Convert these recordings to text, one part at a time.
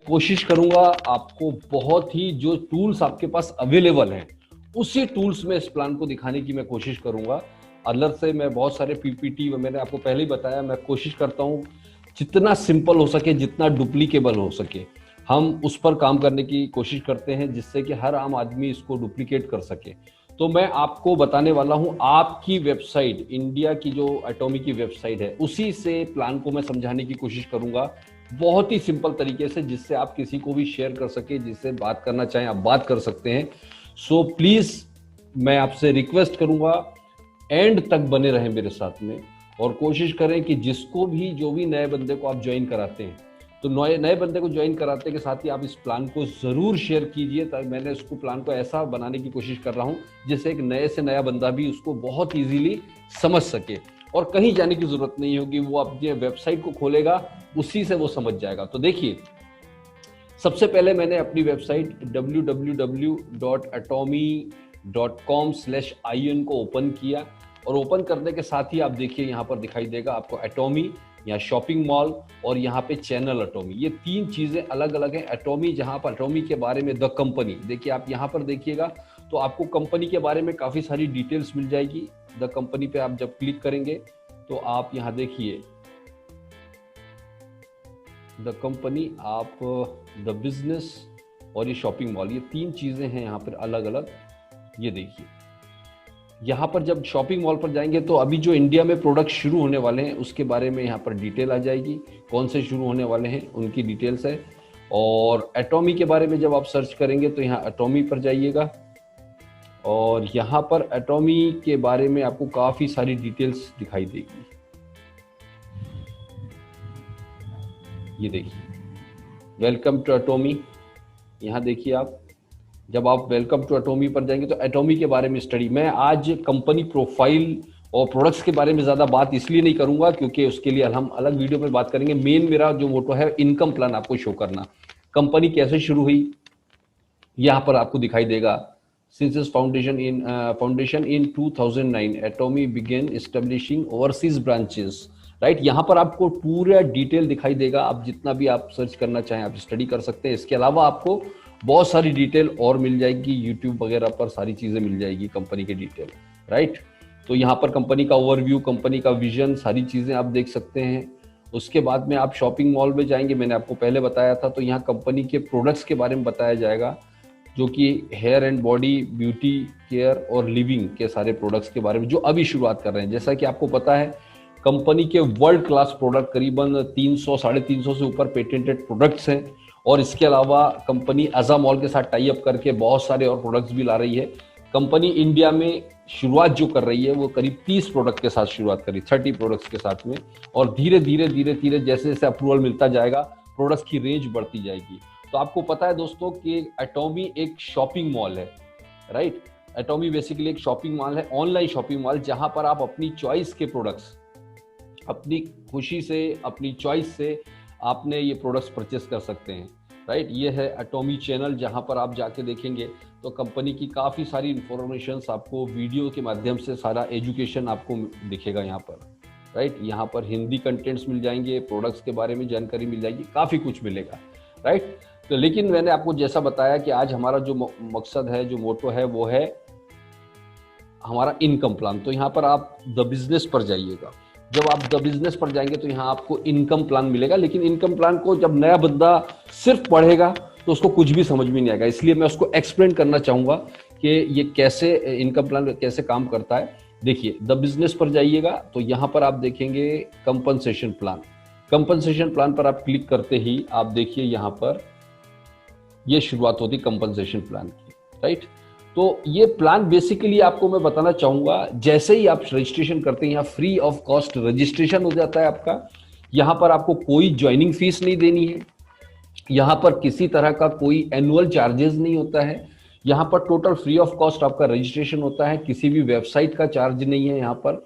कोशिश करूंगा आपको बहुत ही जो टूल्स आपके पास अवेलेबल हैं उसी टूल्स में इस प्लान को दिखाने की मैं कोशिश करूंगा। अलग से मैं बहुत सारे पीपीटी मैंने आपको पहले ही बताया, मैं कोशिश करता हूं जितना सिंपल हो सके, जितना डुप्लीकेबल हो सके हम उस पर काम करने की कोशिश करते हैं, जिससे कि हर आम आदमी इसको डुप्लीकेट कर सके। तो मैं आपको बताने वाला हूं आपकी वेबसाइट, इंडिया की जो एटॉमी की वेबसाइट है उसी से प्लान को मैं समझाने की कोशिश करूंगा बहुत ही सिंपल तरीके से, जिससे आप किसी को भी शेयर कर सके, जिससे बात करना चाहें आप बात कर सकते हैं। सो प्लीज मैं आपसे रिक्वेस्ट करूंगा एंड तक बने रहें मेरे साथ में, और कोशिश करें कि जिसको भी जो भी नए बंदे को आप ज्वाइन कराते हैं तो नए बंदे को ज्वाइन कराते के साथ ही आप इस प्लान को जरूर शेयर कीजिए। ताकि मैंने इसको प्लान को ऐसा बनाने की कोशिश कर रहा हूं जिससे एक नए से नया बंदा भी उसको बहुत इजीली समझ सके और कहीं जाने की जरूरत नहीं होगी। वो अपनी वेबसाइट को खोलेगा, उसी से वो समझ जाएगा। तो देखिए, सबसे पहले मैंने अपनी वेबसाइट www.atomy.com/in को ओपन किया, और ओपन करने के साथ ही आप देखिए यहाँ पर दिखाई देगा आपको एटॉमी, यहाँ शॉपिंग मॉल और यहाँ पे चैनल एटॉमी। ये तीन चीजें अलग अलग हैं। एटॉमी, जहाँ पर एटॉमी के बारे में द कंपनी, देखिए आप यहाँ पर देखिएगा तो आपको कंपनी के बारे में काफी सारी डिटेल्स मिल जाएगी। द कंपनी पे आप जब क्लिक करेंगे तो आप यहाँ देखिए द कंपनी, आप द बिजनेस और ये शॉपिंग मॉल, ये तीन चीजें हैं यहाँ पर अलग अलग। ये देखिए यहाँ पर जब शॉपिंग मॉल पर जाएंगे तो अभी जो इंडिया में प्रोडक्ट शुरू होने वाले हैं उसके बारे में यहाँ पर डिटेल आ जाएगी, कौन से शुरू होने वाले हैं उनकी डिटेल्स है। और एटॉमी के बारे में जब आप सर्च करेंगे तो यहाँ एटॉमी पर जाइएगा, और यहाँ पर एटॉमी के बारे में आपको काफी सारी डिटेल्स दिखाई देगी। ये देखिए वेलकम टू एटॉमी, यहाँ देखिए आप जब आप वेलकम टू एटॉमी पर जाएंगे तो एटॉमी के बारे में स्टडी। मैं आज कंपनी प्रोफाइल और प्रोडक्ट्स के बारे में ज्यादा बात इसलिए नहीं करूंगा क्योंकि उसके लिए हम अलग वीडियो में बात करेंगे। मेन मेरा जो मोटो है इनकम प्लान आपको शो करना, कंपनी कैसे शुरू हुई यहाँ पर आपको दिखाई देगा। Since its foundation in 2009 Atomy began establishing overseas branches, right. यहाँ पर आपको पूरा डिटेल दिखाई देगा। आप जितना भी आप सर्च करना चाहें आप स्टडी कर सकते हैं। इसके अलावा आपको बहुत सारी डिटेल और मिल जाएगी, यूट्यूब वगैरह पर सारी चीजें मिल जाएगी कंपनी की डिटेल, राइट। तो यहाँ पर कंपनी का ओवरव्यू, कंपनी का विजन, सारी चीजें आप देख सकते हैं। उसके बाद में आप शॉपिंग मॉल में जाएंगे, मैंने आपको पहले बताया था, तो यहाँ कंपनी के प्रोडक्ट्स के बारे में बताया जाएगा, जो कि hair and body, beauty care और लिविंग के सारे प्रोडक्ट्स के बारे में जो अभी शुरुआत कर रहे हैं। जैसा कि आपको पता है कंपनी के वर्ल्ड क्लास प्रोडक्ट करीबन 300-350 से ऊपर पेटेंटेड प्रोडक्ट्स हैं, और इसके अलावा कंपनी अजा मॉल के साथ टाई अप करके बहुत सारे और प्रोडक्ट्स भी ला रही है। कंपनी इंडिया में शुरुआत जो कर रही है वो करीब 30 प्रोडक्ट के साथ शुरुआत करी, 30 प्रोडक्ट्स के साथ में, और धीरे धीरे जैसे जैसे अप्रूवल मिलता जाएगा प्रोडक्ट्स की रेंज बढ़ती जाएगी। तो आपको पता है दोस्तों कि एटॉमी एक शॉपिंग मॉल है, राइट। एटॉमी बेसिकली एक शॉपिंग मॉल है, ऑनलाइन शॉपिंग मॉल, जहां पर आप अपनी चॉइस के प्रोडक्ट्स, अपनी खुशी से, अपनी चॉइस से आपने ये प्रोडक्ट्स परचेस कर सकते हैं, राइट। ये है एटॉमी चैनल, जहां पर आप जाके देखेंगे तो कंपनी की काफ़ी सारी इंफॉर्मेशन आपको वीडियो के माध्यम से, सारा एजुकेशन आपको दिखेगा यहाँ पर, राइट। यहाँ पर हिंदी कंटेंट्स मिल जाएंगे, प्रोडक्ट्स के बारे में जानकारी मिल जाएगी, काफ़ी कुछ मिलेगा, राइट। तो लेकिन मैंने आपको जैसा बताया कि आज हमारा जो मकसद है, जो मोटो है, वो है हमारा इनकम प्लान। तो यहाँ पर आप द बिजनेस पर जाइएगा। जब आप द बिजनेस पर जाएंगे तो यहाँ आपको इनकम प्लान मिलेगा, लेकिन इनकम प्लान को जब नया बंदा सिर्फ पढ़ेगा तो उसको कुछ भी समझ में नहीं आएगा। इसलिए मैं उसको एक्सप्लेन करना चाहूंगा कि ये कैसे इनकम प्लान कैसे काम करता है। देखिए द बिजनेस पर जाइएगा तो यहाँ पर आप देखेंगे कंपनसेशन प्लान। कंपनसेशन प्लान पर आप क्लिक करते ही आप देखिए यहाँ पर ये शुरुआत होती कंपनसेशन प्लान की, राइट। तो ये प्लान बेसिकली आपको मैं बताना चाहूंगा, जैसे ही आप रजिस्ट्रेशन करते हैं यहाँ फ्री ऑफ कॉस्ट रजिस्ट्रेशन हो जाता है आपका। यहाँ पर आपको कोई ज्वाइनिंग फीस नहीं देनी है, यहाँ पर किसी तरह का कोई एनुअल चार्जेस नहीं होता है, यहाँ पर टोटल फ्री ऑफ कॉस्ट आपका रजिस्ट्रेशन होता है, किसी भी वेबसाइट का चार्ज नहीं है। यहाँ पर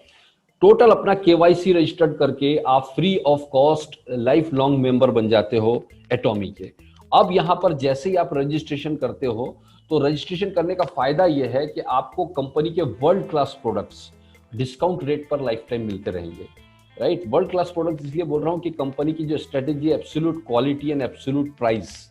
टोटल अपना केवाईसी रजिस्टर्ड करके आप free of cost life long member बन जाते हो एटॉमी के। अब यहाँ पर जैसे ही आप रजिस्ट्रेशन करते हो तो रजिस्ट्रेशन करने का फायदा यह है कि आपको कंपनी के world class products discount rate पर लाइफ टाइम मिलते रहेंगे, राइट। वर्ल्ड क्लास प्रोडक्ट इसलिए बोल रहा हूं कि कंपनी की जो strategy absolute quality and absolute price,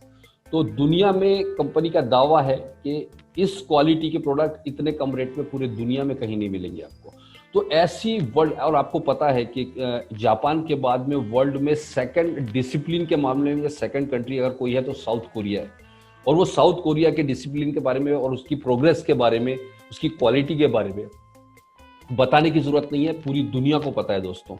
तो दुनिया में कंपनी का दावा है कि इस क्वालिटी के प्रोडक्ट इतने कम रेट में पूरे दुनिया में कहीं नहीं मिलेंगे आपको। तो ऐसी वर्ल्ड, और आपको पता है कि जापान के बाद में वर्ल्ड में सेकंड डिसिप्लिन के मामले में सेकंड कंट्री अगर कोई है तो साउथ कोरिया है। और वो साउथ कोरिया के डिसिप्लिन के बारे में और उसकी प्रोग्रेस के बारे में, उसकी क्वालिटी के बारे में बताने की जरूरत नहीं है, पूरी दुनिया को पता है दोस्तों।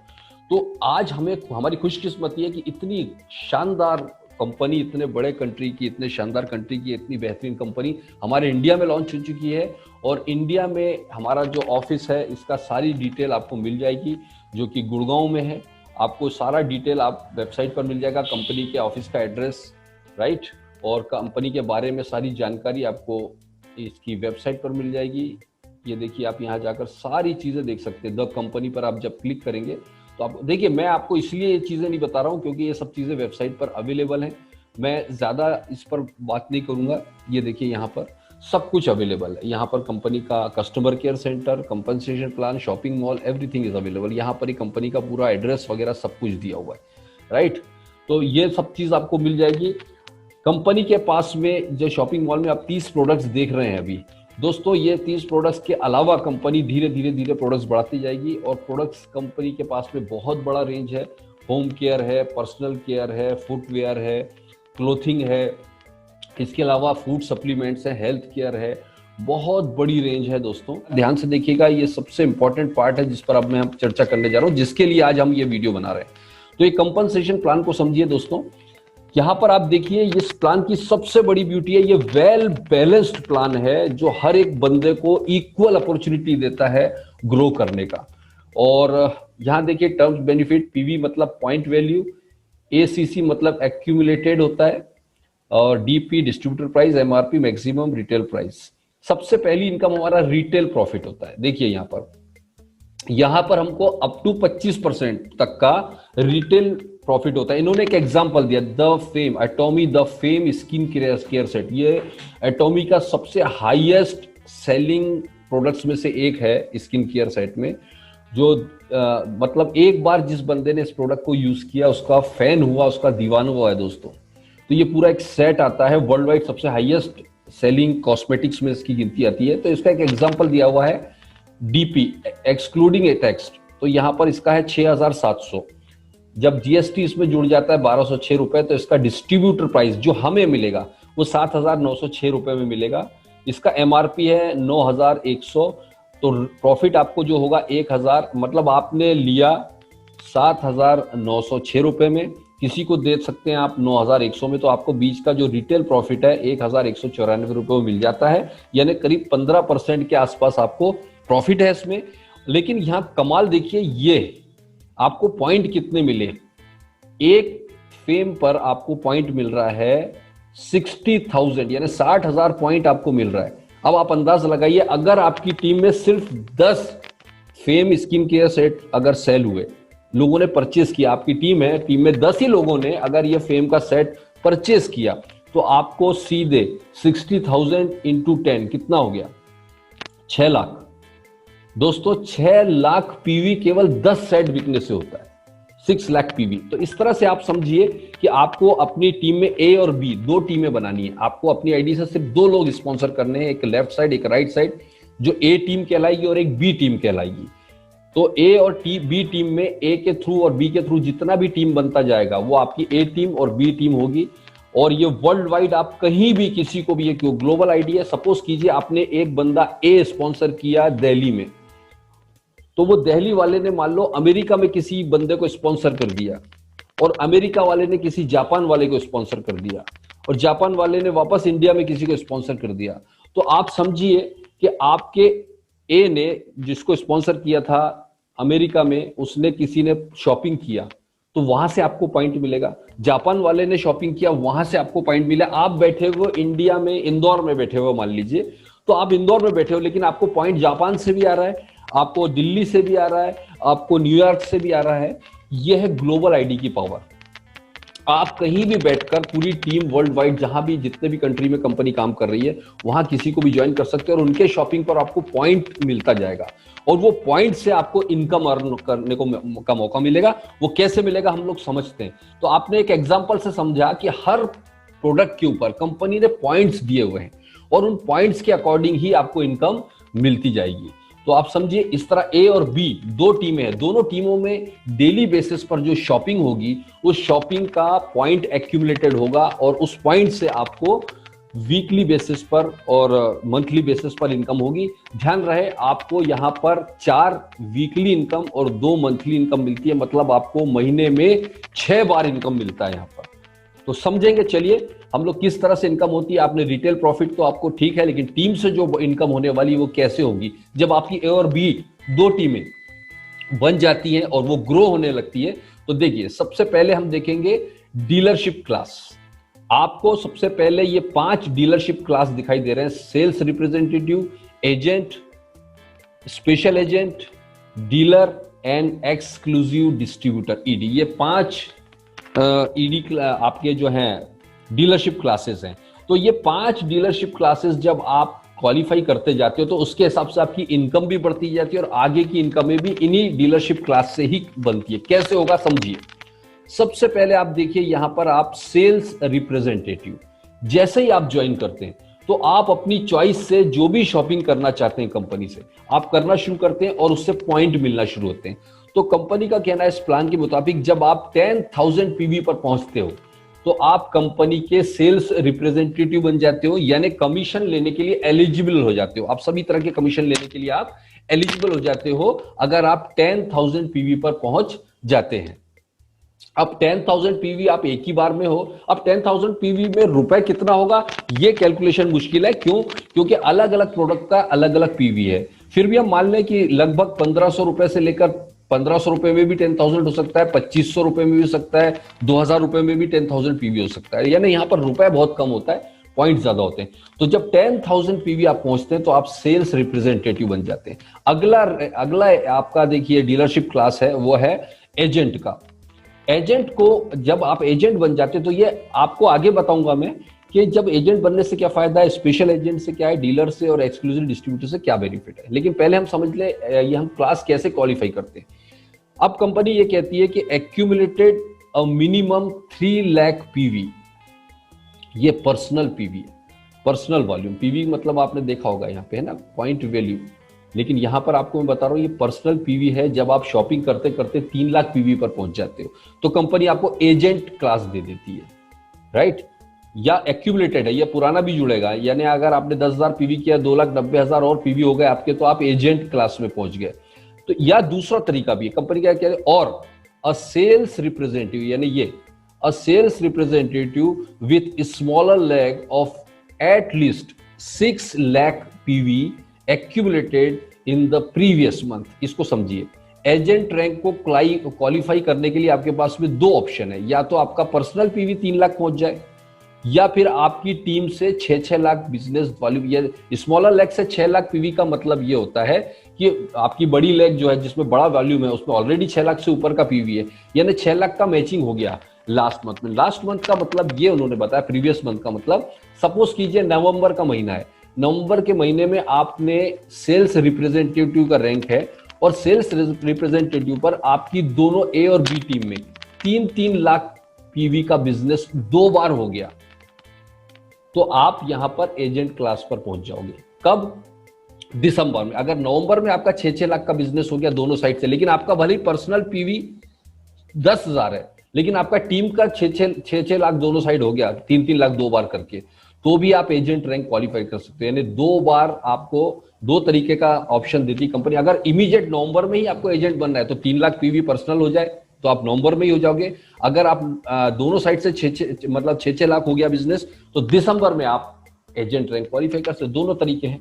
तो आज हमें, हमारी खुशकिस्मती है कि इतनी शानदार कंपनी, इतने बड़े कंट्री की, इतने शानदार कंट्री की इतनी बेहतरीन कंपनी हमारे इंडिया में लॉन्च हो चुकी है। और इंडिया में हमारा जो ऑफिस है इसका सारी डिटेल आपको मिल जाएगी, जो कि गुड़गांव में है। आपको सारा डिटेल आप वेबसाइट पर मिल जाएगा, कंपनी के ऑफिस का एड्रेस, राइट, और कंपनी के बारे में सारी जानकारी आपको इसकी वेबसाइट पर मिल जाएगी। ये देखिए, आप यहाँ जाकर सारी चीज़ें देख सकते हैं। द कंपनी पर आप जब क्लिक करेंगे तो आप देखिए, मैं आपको इसलिए ये चीज़ें नहीं बता रहा हूँ क्योंकि ये सब चीज़ें वेबसाइट पर अवेलेबल हैं, मैं ज़्यादा इस पर बात नहीं करूँगा। ये देखिए, यहाँ पर सब कुछ अवेलेबल है। यहाँ पर कंपनी का customer care centre, compensation plan, shopping mall, everything is available. यहाँ पर ही कंपनी का पूरा एड्रेस वगैरह सब कुछ दिया हुआ है, राइट। तो ये सब चीज़ आपको मिल जाएगी। कंपनी के पास में जो शॉपिंग मॉल में आप 30 प्रोडक्ट्स देख रहे हैं अभी दोस्तों, ये 30 प्रोडक्ट्स के अलावा कंपनी धीरे धीरे प्रोडक्ट्स बढ़ाती जाएगी। और प्रोडक्ट्स कंपनी के पास में बहुत बड़ा रेंज है। होम केयर है, पर्सनल केयर है, फुटवेयर है, क्लोथिंग है, इसके अलावा फूड सप्लीमेंट्स है, हेल्थ केयर है, बहुत बड़ी रेंज है दोस्तों। ध्यान से देखिएगा, ये सबसे इंपॉर्टेंट पार्ट है जिस पर अब मैं चर्चा करने जा रहा हूँ, जिसके लिए आज हम ये वीडियो बना रहे हैं। तो ये कंपनसेशन प्लान को समझिए दोस्तों। यहाँ पर आप देखिए, इस प्लान की सबसे बड़ी ब्यूटी है, ये वेल बैलेंस्ड प्लान है जो हर एक बंदे को इक्वल अपॉर्चुनिटी देता है ग्रो करने का। और यहाँ देखिए, टर्म्स बेनिफिट, पीवी मतलब पॉइंट वैल्यू, एसीसी मतलब एक्यूमुलेटेड होता है, और DP distributor price, MRP maximum retail price. सबसे पहली इनकम हमारा रिटेल प्रॉफिट होता है। देखिए यहाँ पर हमको अप टू 25% तक का रिटेल प्रॉफिट होता है। इन्होंने एक एग्जांपल दिया, the fame एटॉमी, the fame skin care set. ये एटॉमी का सबसे हाईएस्ट सेलिंग प्रोडक्ट्स में से एक है स्किन केयर सेट में, जो मतलब एक बार जिस बंदे ने इस प्रोडक्ट को यूज किया उसका फैन हुआ, उसका दीवाना हुआ है दोस्तों। तो ये पूरा एक सेट आता है, वर्ल्ड वाइड सबसे हाईएस्ट सेलिंग कॉस्मेटिक्स में इसकी गिनती आती है। तो इसका एक एग्जांपल दिया हुआ है डीपी एक्सक्लूडिंग ए टैक्स, तो यहाँ पर इसका है 6700। जब जीएसटी इसमें जुड़ जाता है 1206 रुपए, तो इसका डिस्ट्रीब्यूटर प्राइस जो हमें मिलेगा वो 7906 रुपए में मिलेगा। इसका एमआरपी है 9100, तो प्रॉफिट आपको जो होगा 1000, मतलब आपने लिया 7906 रुपए में, किसी को दे सकते हैं आप 9100 में, तो आपको बीच का जो रिटेल प्रॉफिट है 1194 रुपए में मिल जाता है, यानी करीब 15% के आसपास आपको प्रॉफिट है इसमें। लेकिन यहां कमाल देखिए, ये आपको पॉइंट कितने मिले, एक फेम पर आपको पॉइंट मिल रहा है 60,000, यानी 60,000 पॉइंट आपको मिल रहा है। अब आप अंदाज लगाइए, अगर आपकी टीम में सिर्फ 10 फेम स्किन केयर सेट अगर सेल हुए, लोगों ने परचेस किया, आपकी टीम है, टीम में 10 ही लोगों ने अगर ये फेम का सेट परचेस किया, तो आपको सीधे 60,000 इंटू 10 कितना हो गया, 6 लाख दोस्तों। 6 लाख पीवी केवल 10 सेट बिकने से होता है, 6 लाख पीवी। तो इस तरह से आप समझिए कि आपको अपनी टीम में ए और बी, 2 टीमें बनानी है। आपको अपनी आईडी से सिर्फ 2 लोग स्पॉन्सर करने हैं, एक लेफ्ट साइड एक राइट साइड, जो ए टीम कहलाएगी और एक बी टीम कहलाएगी। तो ए और बी टीम में ए के थ्रू और बी के थ्रू जितना भी टीम बनता जाएगा वो आपकी ए टीम और बी टीम होगी। और ये वर्ल्ड वाइड आप कहीं भी किसी को भी, ये क्यों ग्लोबल आईडी है, सपोज कीजिए आपने एक बंदा ए स्पॉन्सर किया दिल्ली में, तो वो दिल्ली वाले ने मान लो अमेरिका में किसी बंदे को स्पॉन्सर कर दिया, और अमेरिका वाले ने किसी जापान वाले को स्पॉन्सर कर दिया, और जापान वाले ने वापस इंडिया में किसी को स्पॉन्सर कर दिया। तो आप समझिए कि आपके ए ने जिसको स्पॉन्सर किया था अमेरिका में, उसने किसी ने शॉपिंग किया तो वहां से आपको पॉइंट मिलेगा। जापान वाले ने शॉपिंग किया, वहां से आपको पॉइंट मिला। आप बैठे हुए इंडिया में, इंदौर में बैठे हुए मान लीजिए, तो आप इंदौर में बैठे हो, लेकिन आपको पॉइंट जापान से भी आ रहा है, आपको दिल्ली से भी आ रहा है, आपको न्यूयॉर्क से भी आ रहा है। यह है ग्लोबल आईडी की पावर। आप कहीं भी बैठकर पूरी टीम वर्ल्ड वाइड, जहां भी जितने भी कंट्री में कंपनी काम कर रही है, वहां किसी को भी ज्वाइन कर सकते हैं और उनके शॉपिंग पर आपको पॉइंट मिलता जाएगा, और वो पॉइंट से आपको इनकम अर्न करने का मौका मिलेगा। वो कैसे मिलेगा हम लोग समझते हैं। तो आपने एक एग्जांपल से समझा कि हर प्रोडक्ट के ऊपर कंपनी ने पॉइंट्स दिए हुए हैं और उन पॉइंट्स के अकॉर्डिंग ही आपको इनकम मिलती जाएगी। तो आप समझिए इस तरह ए और बी दो टीमें हैं, दोनों टीमों में डेली बेसिस पर जो शॉपिंग होगी उस शॉपिंग का पॉइंट एक्यूमुलेटेड होगा और उस पॉइंट से आपको वीकली बेसिस पर और मंथली बेसिस पर इनकम होगी। ध्यान रहे आपको यहां पर 4 वीकली इनकम और 2 मंथली इनकम मिलती है, मतलब आपको महीने में 6 बार इनकम मिलता है यहां पर। तो समझेंगे चलिए हम लोग किस तरह से इनकम होती है। आपने रिटेल प्रॉफिट तो आपको ठीक है, लेकिन टीम से जो इनकम होने वाली है वो कैसे होगी। जब आपकी ए और बी दो टीमें बन जाती हैं और वो ग्रो होने लगती है, तो देखिए सबसे पहले हम देखेंगे डीलरशिप क्लास। आपको सबसे पहले ये 5 डीलरशिप क्लास दिखाई दे रहे हैं, sales representative, agent, special agent, dealer and exclusive distributor ED. ये 5 ईडी आपके जो हैं डीलरशिप क्लासेस हैं। तो ये 5 डीलरशिप क्लासेस जब आप क्वालिफाई करते जाते हो तो उसके हिसाब से आपकी इनकम भी बढ़ती जाती है और आगे की इनकम भी इन्हीं डीलरशिप क्लास से ही बनती है। कैसे होगा समझिए। सबसे पहले आप देखिए यहां पर आप सेल्स रिप्रेजेंटेटिव जैसे ही आप ज्वाइन करते हैं तो आप अपनी चॉइस से जो भी शॉपिंग करना चाहते हैं कंपनी से आप करना शुरू करते हैं और उससे पॉइंट मिलना शुरू होते हैं। तो कंपनी का कहना है इस प्लान के मुताबिक जब आप 10,000 पीवी पर पहुंचते हो तो आप कंपनी के सेल्स रिप्रेजेंटेटिव बन जाते हो, यानी कमीशन लेने के लिए एलिजिबल हो जाते हो। आप सभी तरह के कमीशन लेने के लिए आप एलिजिबल हो जाते हो अगर आप 10,000 पीवी पर पहुंच जाते हैं। अब 10,000 पीवी आप एक ही बार में हो। अब 10,000 पीवी में रुपए कितना होगा ये कैलकुलेशन मुश्किल है। क्यों? क्योंकि अलग अलग प्रोडक्ट का अलग अलग पीवी है। फिर भी हम मान लें कि लगभग 1,500 रुपए से लेकर 1,500 रुपए में भी 10,000 हो सकता है, 2,500 रुपए में भी हो सकता है, 2,000 रुपए में भी 10,000 पीवी हो सकता है। यानी यहां पर रुपए बहुत कम होता है, पॉइंट ज्यादा होते हैं। तो जब 10,000 पीवी आप पहुंचते हैं तो आप सेल्स रिप्रेजेंटेटिव बन जाते हैं। अगला आपका देखिए डीलरशिप क्लास है, वो है एजेंट का। एजेंट को जब आप एजेंट बन जाते हैं तो ये आपको आगे बताऊंगा मैं कि जब एजेंट बनने से क्या फायदा है, स्पेशल एजेंट से क्या है, डीलर से और एक्सक्लूसिव डिस्ट्रीब्यूटर से क्या बेनिफिट है। लेकिन पहले हम समझ ले ये हम क्लास कैसे क्वालिफाई करते हैं। अब कंपनी ये कहती है कि accumulated a minimum 3 lakh PV, ये पर्सनल पीवी है, पर्सनल वॉल्यूम। पीवी मतलब आपने देखा होगा यहाँ पे है ना पॉइंट वैल्यू, लेकिन यहां पर आपको मैं बता रहा हूं ये पर्सनल पीवी है। जब आप शॉपिंग करते करते 3 लाख पीवी पर पहुंच जाते हो तो कंपनी आपको एजेंट क्लास दे देती है, राइट। या एक्यूमुलेटेड है, ये पुराना भी जुड़ेगा, यानी अगर आपने 10,000 पीवी किया, 2,90,000 और पीवी हो गए आपके, तो आप एजेंट क्लास में पहुंच गए। तो या दूसरा तरीका भी है, कंपनी क्या कह रही है, और अ सेल्स रिप्रेजेंटेटिव, यानी ये a sales representative with smaller leg of at least 6 lakh PV accumulated in the previous month. इसको समझिए, एजेंट रैंक को क्वालिफाई करने के लिए आपके पास में 2 ऑप्शन है। या तो आपका पर्सनल पीवी 3 लाख पहुंच जाए, या फिर आपकी टीम से 6-6 लाख बिजनेस वॉल्यूम। ये स्मॉलर लेग से 6 लाख पीवी का मतलब ये होता है कि आपकी बड़ी लेग जो है जिसमें बड़ा वॉल्यूम है उसमें ऑलरेडी 6 लाख से ऊपर का पीवी है, यानी 6 लाख का मैचिंग हो गया लास्ट मंथ में। लास्ट मंथ का मतलब ये उन्होंने बताया, प्रीवियस मंथ का मतलब सपोज कीजिए नवंबर का महीना है, नवंबर के महीने में आपने सेल्स रिप्रेजेंटेटिव का रैंक है और सेल्स रिप्रेजेंटेटिव पर आपकी दोनों ए और बी टीम में 3-3 लाख पीवी का बिजनेस 2 बार हो गया, तो आप यहां पर एजेंट क्लास पर पहुंच जाओगे। कब? दिसंबर में। अगर नवंबर में आपका 6-6 लाख का बिजनेस हो गया दोनों साइड से, लेकिन आपका भले ही पर्सनल पीवी 10,000 है, लेकिन आपका टीम का 6-6 लाख दोनों साइड हो गया, 3-3 लाख 2 बार करके, तो भी आप एजेंट रैंक क्वालिफाई कर सकते हो। यानी 2 बार आपको 2 तरीके का ऑप्शन देती कंपनी। अगर इमीडिएट नवंबर में ही आपको एजेंट बनना है तो 3 लाख पीवी पर्सनल हो जाए तो आप नवंबर में ही हो जाओगे। अगर आप दोनों साइड से 6-6 लाख हो गया बिजनेस तो दिसंबर में आप एजेंट रैंक क्वालिफाई कर सकते। दोनों तरीके हैं।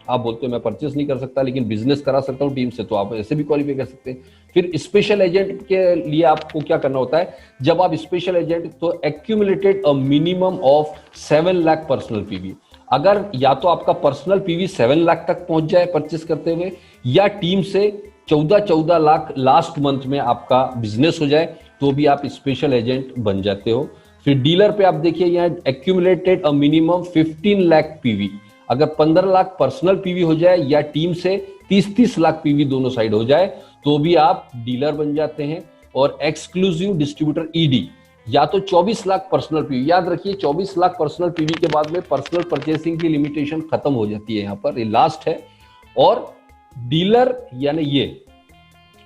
आप बोलते हो मैं परचेस नहीं कर सकता लेकिन बिजनेस करा सकता हूं टीम से, तो आप ऐसे भी क्वालिफाई कर सकते हैं। फिर स्पेशल एजेंट के लिए आपको क्या करना होता है, जब आप स्पेशल एजेंट, तो accumulated a minimum of 7 lakh personal PV. अगर या तो आपका पर्सनल पीवी 7 लाख तक पहुंच जाए परचेस करते हुए, या टीम से 14 लाख लास्ट मंथ में आपका बिजनेस हो जाए, तो भी आप स्पेशल एजेंट बन जाते हो। फिर डीलर पे आप देखिए यहाँ accumulated a minimum 15 lakh PV. अगर 15 लाख पर्सनल पीवी हो जाए या टीम से 30-30 लाख पीवी दोनों साइड हो जाए, तो भी आप डीलर बन जाते हैं। और एक्सक्लूसिव डिस्ट्रीब्यूटर ईडी, या तो 24 लाख पर्सनल पीवी। याद रखिए 24 लाख पर्सनल पीवी के बाद में पर्सनल परचेसिंग की लिमिटेशन खत्म हो जाती है, यहां पर ये लास्ट है। और डीलर यानी ये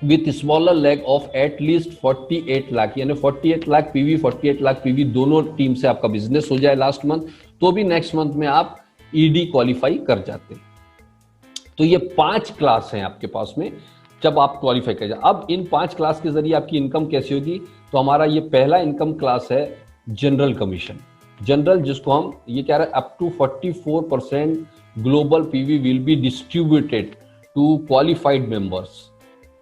with smaller leg of at least 48 lakh, यानी 48 लाख पीवी 48 लाख पीवी दोनों टीम से आपका बिजनेस हो जाए लास्ट मंथ, तो भी नेक्स्ट मंथ में आप ईडी क्वालिफाई कर जाते हैं। तो ये 5 क्लास हैं आपके पास में जब आप क्वालिफाई कर जाए। अब इन 5 क्लास के जरिए आपकी इनकम कैसी होगी, तो हमारा ये पहला इनकम क्लास है जनरल कमीशन। जनरल जिसको हम ये कह रहे हैं up to 44% global PV will be distributed to qualified members.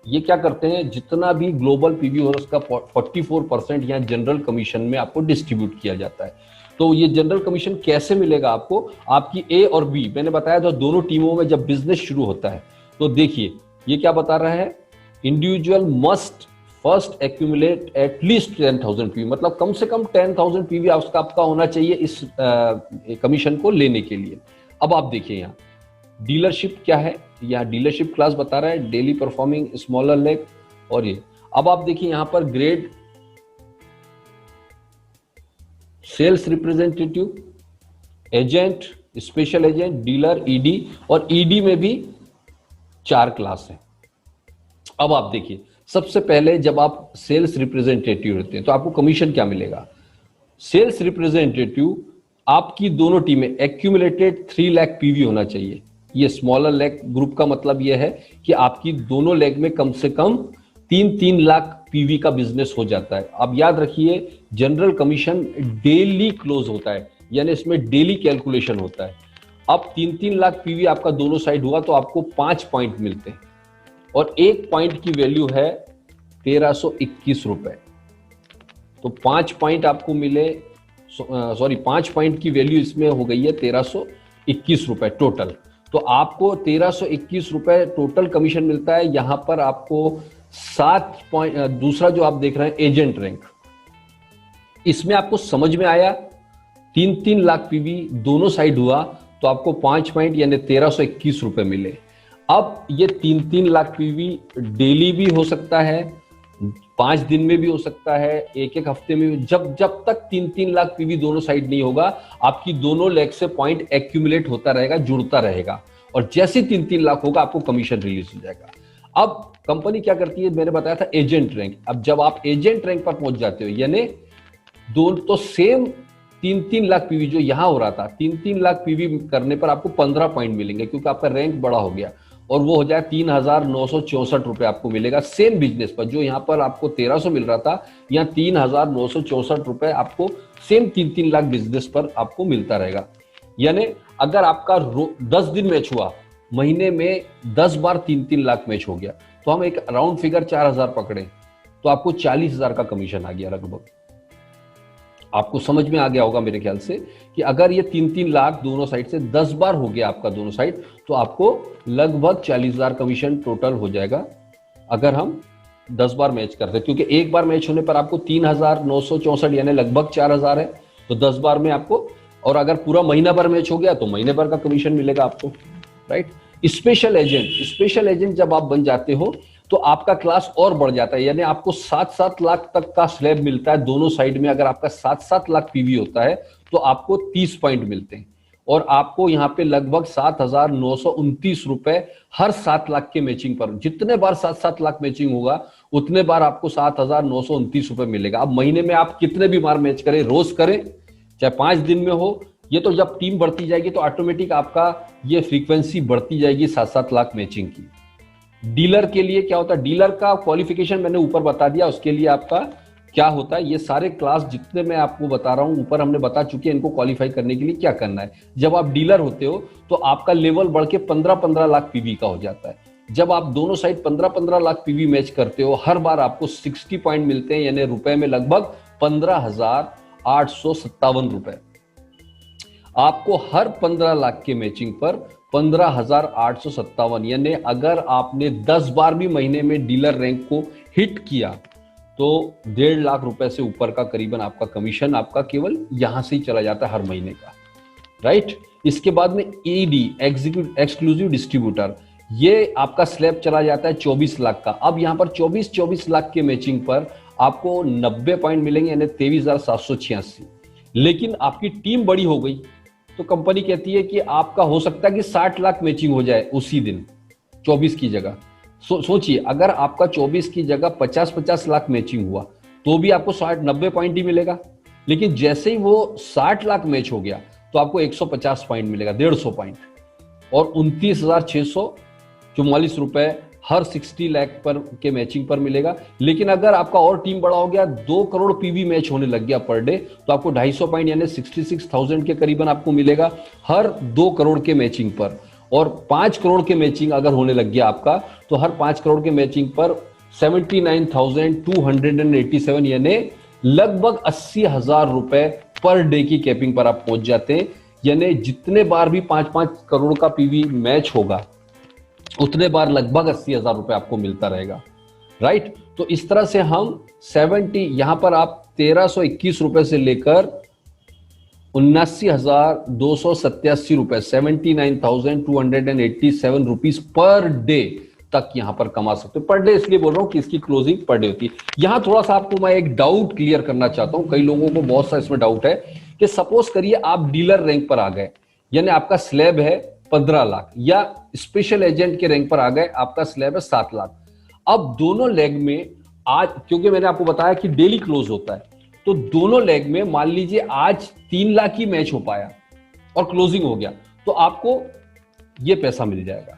ये क्या करते हैं, जितना भी ग्लोबल पीवी हो उसका 44% यहाँ जनरल कमीशन में आपको डिस्ट्रीब्यूट किया जाता है। तो ये जनरल कमीशन कैसे मिलेगा आपको, आपकी ए और बी मैंने बताया था, दोनों टीमों में जब बिजनेस शुरू होता है तो देखिए ये क्या बता रहा है, individual must first accumulate at least 10,000 PV, मतलब कम से कम 10,000 पीवी आपका होना चाहिए इस कमीशन को लेने के लिए। अब आप देखिए यहाँ डीलरशिप क्या है, यहाँ डीलरशिप क्लास बता रहा है डेली परफॉर्मिंग स्मॉलर लेग। और ये अब आप देखिए यहाँ पर grade sales representative, agent, special agent, dealer, ED, और ईडी में भी 4 क्लास है। अब आप देखिए सबसे पहले जब आप सेल्स रिप्रेजेंटेटिव होते हैं तो आपको कमीशन क्या मिलेगा। सेल्स रिप्रेजेंटेटिव आपकी दोनों टीमें एक्यूमुलेटेड 3 लाख पीवी होना चाहिए। ये स्मॉलर लेग ग्रुप का मतलब यह है कि आपकी दोनों लेग में कम से कम 3-3 लाख पीवी का बिजनेस हो जाता है। अब याद रखिए जनरल कमीशन डेली क्लोज होता है, यानी इसमें डेली कैलकुलेशन होता है। अब 3-3 लाख पीवी आपका दोनों साइड हुआ तो आपको 5 पॉइंट मिलते हैं, और 1 पॉइंट की वैल्यू है 1321 रुपए। तो 5 पॉइंट आपको मिले, 5 पॉइंट की वैल्यू इसमें हो गई है 1321 रुपए टोटल। तो आपको 1321 रुपए टोटल कमीशन मिलता है। यहां पर आपको 7 पॉइंट, दूसरा जो आप देख रहे हैं एजेंट रैंक, इसमें आपको समझ में आया 3-3 लाख पीवी दोनों साइड हुआ तो आपको 5 पॉइंट यानी 1321 रुपए मिले। अब ये 3-3 लाख पीवी डेली भी हो सकता है, 5 दिन में भी हो सकता है, 1-1 हफ्ते में भी। जब तक 3-3 लाख पीवी दोनों साइड नहीं होगा आपकी दोनों लेग से पॉइंट एक्यूमुलेट होता रहेगा, जुड़ता रहेगा, और जैसे 3-3 लाख होगा आपको कमीशन रिलीज हो जाएगा। अब कंपनी क्या करती है, मैंने बताया था एजेंट रैंक। अब जब आप एजेंट रैंक पर पहुंच जाते हो यानी दोनों तो सेम 3-3 लाख पीवी जो यहां हो रहा था, 3-3 लाख पीवी करने पर आपको 15 पॉइंट मिलेंगे क्योंकि आपका रैंक बड़ा हो गया, और वो हो जाए 3,964 रुपए आपको मिलेगा सेम बिजनेस पर। जो यहां पर आपको 1300 मिल रहा था, यहाँ 3,964 रुपए आपको सेम 3-3 लाख बिजनेस पर आपको मिलता रहेगा। यानी अगर आपका 10 दिन मैच हुआ, महीने में 10 बार 3-3 लाख मैच हो गया, तो हम एक राउंड फिगर 4,000 पकड़े तो आपको 40,000 का कमीशन आ गया लगभग। आपको समझ में आ गया होगा मेरे ख्याल से कि अगर ये 3-3 लाख दोनों साइड से 10 बार हो गया आपका दोनों साइड, तो आपको लगभग 40,000 कमीशन टोटल हो जाएगा अगर हम 10 बार मैच करते हैं, क्योंकि एक बार मैच होने पर आपको 3,964 यानी लगभग 4,000 है, तो 10 बार में आपको, और अगर पूरा महीना भर मैच हो गया तो महीने भर का कमीशन मिलेगा आपको, राइट। स्पेशल एजेंट जब आप बन जाते हो तो आपका क्लास और बढ़ जाता है, यानी आपको 7-7 लाख तक का स्लैब मिलता है दोनों साइड में। अगर आपका 7-7 लाख पीवी होता है तो आपको 30 पॉइंट मिलते हैं, और आपको यहां पे लगभग 7,929 रुपए हर 7 लाख के मैचिंग पर। जितने बार 7-7 लाख मैचिंग होगा उतने बार आपको 7,929 रुपए मिलेगा। अब महीने में आप कितने भी बार मैच करें, रोज करें, चाहे 5 दिन में हो, ये तो जब टीम बढ़ती जाएगी तो ऑटोमेटिक आपका ये फ्रीक्वेंसी बढ़ती जाएगी 7-7 लाख मैचिंग की। डीलर के लिए क्या होता है, डीलर का क्वालिफिकेशन मैंने ऊपर बता दिया, उसके लिए आपका क्या होता है, ये सारे क्लास जितने मैं आपको बता रहा हूं ऊपर हमने बता चुके हैं, इनको क्वालिफाई करने के लिए क्या करना है। जब आप डीलर होते हो तो आपका लेवल बढ़ के 15-15 लाख पीवी का हो जाता है। जब आप दोनों साइड 15-15 लाख पीवी मैच करते हो, हर बार आपको 60 पॉइंट मिलते हैं, यानी रुपए में लगभग 15,857 रुपए। आपको हर 15 लाख के मैचिंग पर 15,857, यानी अगर आपने 10 बार भी महीने में डीलर रैंक को हिट किया तो 1.5 लाख रुपए से ऊपर का करीबन आपका कमीशन आपका केवल यहां से ही चला जाता है हर महीने का, राइट। इसके बाद में ईडी एक्सक्लूसिव डिस्ट्रीब्यूटर, ये आपका स्लैब चला जाता है 24 लाख का। अब यहां पर 24 लाख के मैचिंग पर आपको 90 पॉइंट मिलेंगे, यानी 23,786। लेकिन आपकी टीम बड़ी हो गई तो कंपनी कहती है कि आपका हो सकता है कि 60 लाख मैचिंग हो जाए उसी दिन 24 की जगह। सोचिए, अगर आपका 24 की जगह 50-50 लाख मैचिंग हुआ तो भी आपको 60-90 पॉइंट ही मिलेगा। लेकिन जैसे ही वो 60 लाख मैच हो गया तो आपको 150 पॉइंट मिलेगा, 150 पॉइंट, और 29,644 रुपए हर 60 लाख पर के मैचिंग पर मिलेगा। लेकिन अगर आपका और टीम बड़ा हो गया, 2 करोड़ पीवी मैच होने लग गया पर डे, तो आपको 250 पॉइंट यानी 66,000 के करीबन आपको मिलेगा हर 2 करोड़ के मैचिंग पर। और 5 करोड़ के मैचिंग अगर होने लग गया आपका, तो हर 5 करोड़ के मैचिंग पर 79,287 यानी लगभग 80,000 रुपए पर डे की कैपिंग पर आप पहुंच जाते हैं। यानी जितने बार भी 5-5 करोड़ का पीवी मैच होगा उतने बार लगभग 80,000 रुपए आपको मिलता रहेगा, राइट। तो इस तरह से हम 70 यहां पर आप 1,321 रुपए से लेकर 79,287 रुपए, 79,287 रुपीज पर डे तक यहां पर कमा सकते हो। पर डे इसलिए बोल रहा हूं कि इसकी क्लोजिंग पर डे होती है। यहां थोड़ा सा आपको मैं एक डाउट क्लियर करना चाहता हूं, कई लोगों को बहुत सा इसमें डाउट है कि सपोज करिए आप डीलर रैंक पर आ गए, यानी आपका स्लैब है 15 लाख, या स्पेशल एजेंट के रैंक पर आ गए, आपका स्लैब है 7 लाख। अब दोनों लेग में आज, क्योंकि मैंने आपको बताया कि डेली क्लोज होता है, तो दोनों लेग में मान लीजिए आज 3 लाख ही मैच हो पाया और क्लोजिंग हो गया, तो आपको यह पैसा मिल जाएगा।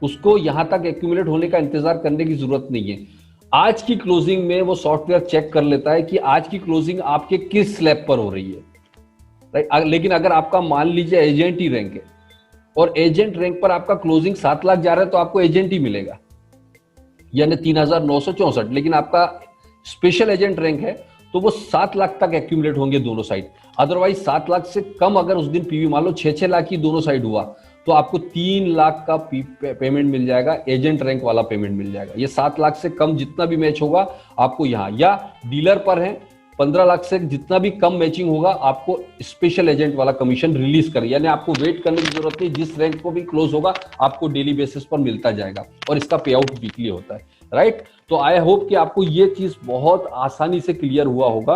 उसको यहां तक एक्यूमुलेट होने का इंतजार करने की जरूरत नहीं है। आज की क्लोजिंग में वो सॉफ्टवेयर चेक कर लेता है कि आज की क्लोजिंग आपके किस स्लैब पर हो रही है, राइट। लेकिन अगर आपका मान लीजिए एजेंट ही रैंक है और एजेंट रैंक पर आपका क्लोजिंग 7 लाख जा रहा है, तो आपको एजेंट ही मिलेगा, यानी 3,964। लेकिन आपका स्पेशल एजेंट रैंक है तो वो 7 लाख तक एक्यूमुलेट होंगे दोनों साइड। अदरवाइज 7 लाख से कम अगर उस दिन पीवी मान लो 6-6 लाख ही दोनों साइड हुआ, तो आपको 3 लाख का पेमेंट मिल जाएगा, एजेंट रैंक वाला पेमेंट मिल जाएगा। ये 7 लाख से कम जितना भी मैच होगा आपको यहां, या डीलर पर है 15 लाख से जितना भी कम मैचिंग होगा आपको स्पेशल एजेंट वाला कमीशन रिलीज कर, यानी आपको वेट करने की जरूरत नहीं, जिस रैंक को भी क्लोज होगा आपको डेली बेसिस पर मिलता जाएगा, और इसका पे आउट वीकली होता है, राइट। तो आई होप कि आपको ये चीज बहुत आसानी से क्लियर हुआ होगा।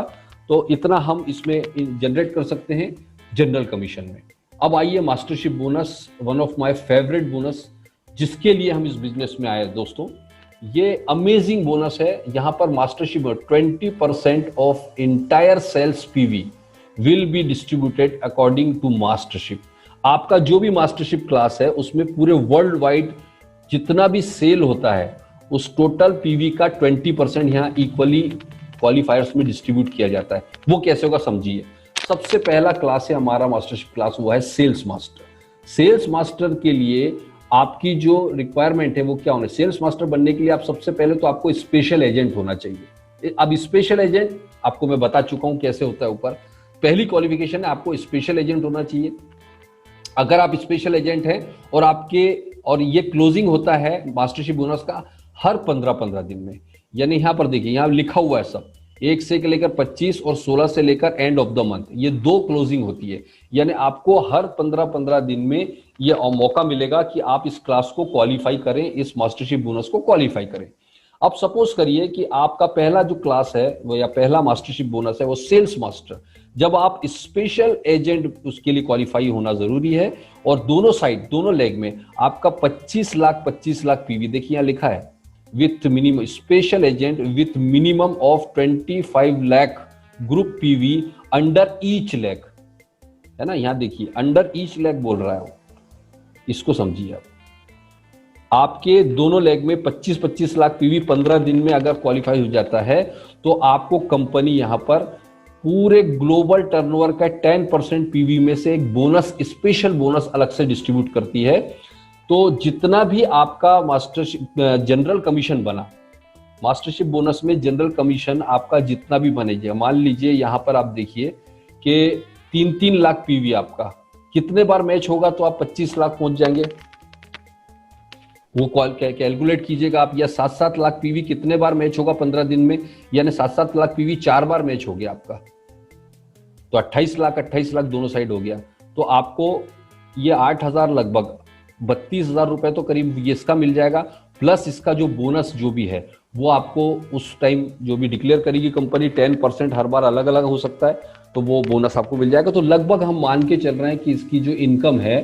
तो इतना हम इसमें जनरेट कर सकते हैं जनरल कमीशन में। अब आइए mastership bonus, one of my favourite bonus, जिसके लिए हम इस बिजनेस में आए दोस्तों। ये अमेजिंग बोनस है। यहां पर mastership 20% of entire sales PV will be distributed according to mastership. आपका जो भी मास्टरशिप क्लास है उसमें पूरे वर्ल्ड वाइड जितना भी सेल होता है उस टोटल पीवी का 20% यहां इक्वली क्वालिफायर्स में डिस्ट्रीब्यूट किया जाता है। वो कैसे होगा समझिए। सबसे पहला क्लास है हमारा मास्टरशिप क्लास, वो है सेल्स मास्टर। सेल्स मास्टर के लिए आपकी जो रिक्वायरमेंट है वो क्या होना है? सेल्स मास्टर बनने के लिए आप सबसे पहले तो आपको स्पेशल एजेंट होना चाहिए। अब स्पेशल एजेंट आपको मैं बता चुका हूं कैसे होता है ऊपर। पहली क्वालिफिकेशन है आपको स्पेशल एजेंट होना चाहिए। अगर आप स्पेशल एजेंट हैं और ये क्लोजिंग होता है मास्टरशिप बोनस का हर 15-15 दिन में, यानी यहां पर देखिए यहां लिखा हुआ है सब 1 से लेकर 25 और 16 से लेकर एंड ऑफ द मंथ, ये 2 क्लोजिंग होती है। यानी आपको हर 15-15 दिन में ये मौका मिलेगा कि आप इस क्लास को क्वालिफाई करें, इस मास्टरशिप बोनस को क्वालिफाई करें। अब सपोज करिए कि आपका पहला जो क्लास है वो या पहला मास्टरशिप बोनस है वो सेल्स मास्टर। जब आप स्पेशल एजेंट उसके लिए क्वालिफाई होना जरूरी है, और दोनों साइड दोनों लेग में आपका 25 लाख पीवी, देखिए यहां लिखा है with minimum special agent with minimum of 25 lakh group PV under each leg, है ना। यहां देखिए अंडर ईच लेग बोल रहा है, इसको समझिए। आपके दोनों लेग में 25-25 लाख पीवी 15 दिन में अगर क्वालिफाई हो जाता है तो आपको कंपनी यहां पर पूरे ग्लोबल टर्नओवर का 10% पीवी में से एक बोनस, स्पेशल बोनस अलग से डिस्ट्रीब्यूट करती है। तो जितना भी आपका मास्टरशिप जनरल कमीशन बना, मास्टरशिप बोनस में जनरल कमीशन आपका जितना भी बनेगा, मान लीजिए यहां पर आप देखिए कि 3-3 लाख पीवी आपका कितने बार मैच होगा तो आप 25 लाख पहुंच जाएंगे। वो कैलकुलेट कीजिएगा आप, या 7-7 लाख पीवी कितने बार मैच होगा 15 दिन में, यानी 7-7 लाख पीवी 4 बार मैच हो गया आपका, तो 28 लाख दोनों साइड हो गया। तो आपको ये 8,000 लगभग 32,000 रुपए तो करीब ये इसका मिल जाएगा, प्लस इसका जो बोनस जो भी है वो आपको उस टाइम जो भी डिक्लेयर करेगी कंपनी 10% हर बार अलग अलग हो सकता है, तो वो बोनस आपको मिल जाएगा। तो लगभग हम मान के चल रहे हैं कि इसकी जो इनकम है